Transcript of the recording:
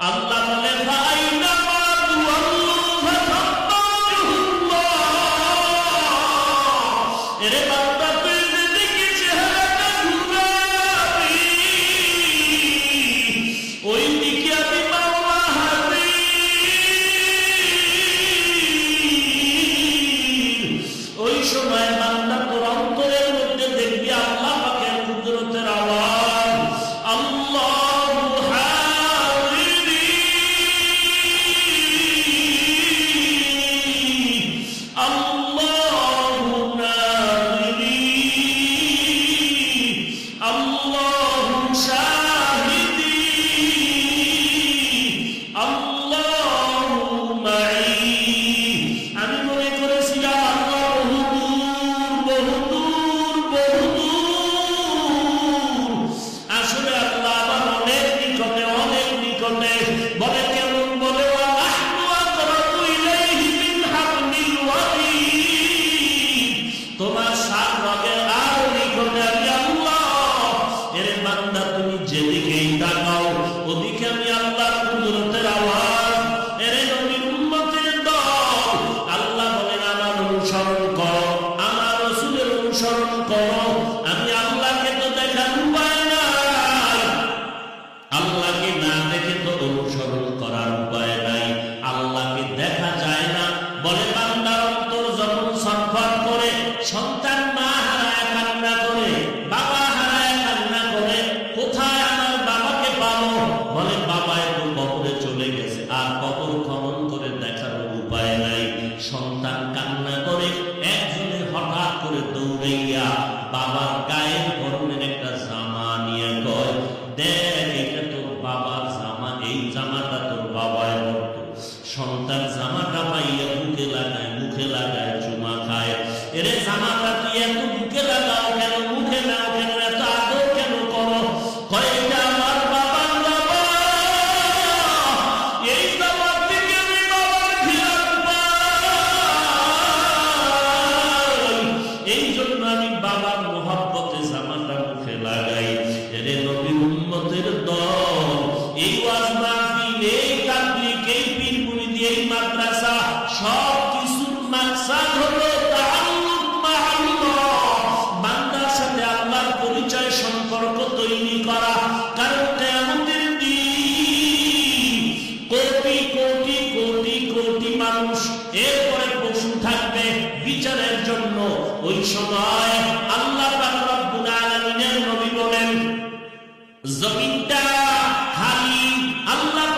আল্লাহ বলে ফাইনা মা তুআল্লু ফাতাল্লাহ। এরে বান্দা তুই যেদিকে চেহারাটা ঘুরাবি ওই দিকে আমি মাওলা হাজির। ওই সময় বান্দা তোর অন্তরের মধ্যে দেখবি আল্লাহ পাকের কুদরতের আওয়াজ, আল্লাহু হাজিরি আল্লাহু নাজিরি আল্লাহু শাহিদি আল্লাহু মাই। আমি মনে করেছিলাম আল্লাহ বহুদূর, আসলে আল্লাহ আমার অনেক নিকটে, অনেক নিকটে। বলে কেমন? বলে তোমার সাত রগের আরো নিকটে আমি আল্লাহ। এর বান্দা তুমি যেদিকেই তাকাও ওদিকে আমি আল্লাহর কুদরতের আওয়াজ। এরে নবীর উম্মতের দল, আল্লাহ বলেন আমার অনুসরণ করো, আমার রাসূলের অনুসরণ করো। আমি আল্লাহকে তো দেখার উপায় নাই, আল্লাহকে না দেখে তো অনুসরণ করার উপায় নাই। আল্লাহকে দেখা যায় না। বলে বান্দার অন্তর যখন ছটফট করে, সন্তান মা হারায় কান্না করে, বাবা হারায় কান্না করে, কোথায় আমার বাবাকে পাবো? বলে বাবা একটু কবরে চলে গেছে, আর কবর খনন করে দেখার উপায় নাই। সন্তান কান্না করে, একজনে হঠাৎ করে দৌড়াইয়া বাবার গায়ের পরনের একটা জামা নিয়ে কয়, দেখ এটা তোর বাবার জামা, এই জামাটা তোর বাবায় পরতো। সন্তান জামাটা পাইয়া মুখে লাগায় চুমা খায়। এরে জামাটা তুই এত মুখে লাগাও কেন, মুখে নাও কেন, এত আদর কেন করো? কয় এটা আমার বাবার জামা, এই জামা থেকে আমি বাবার ঘিরান পাই, এই জন্য আমি বাবার মোহাব্বতে জামাটা মুখে লাগাই। এরে নবীর উম্মতের দল, এই ওয়াজ মাহফিল, এই তাবলীগ, এই পীর মুরিদ, এই মাদ্রাসা সব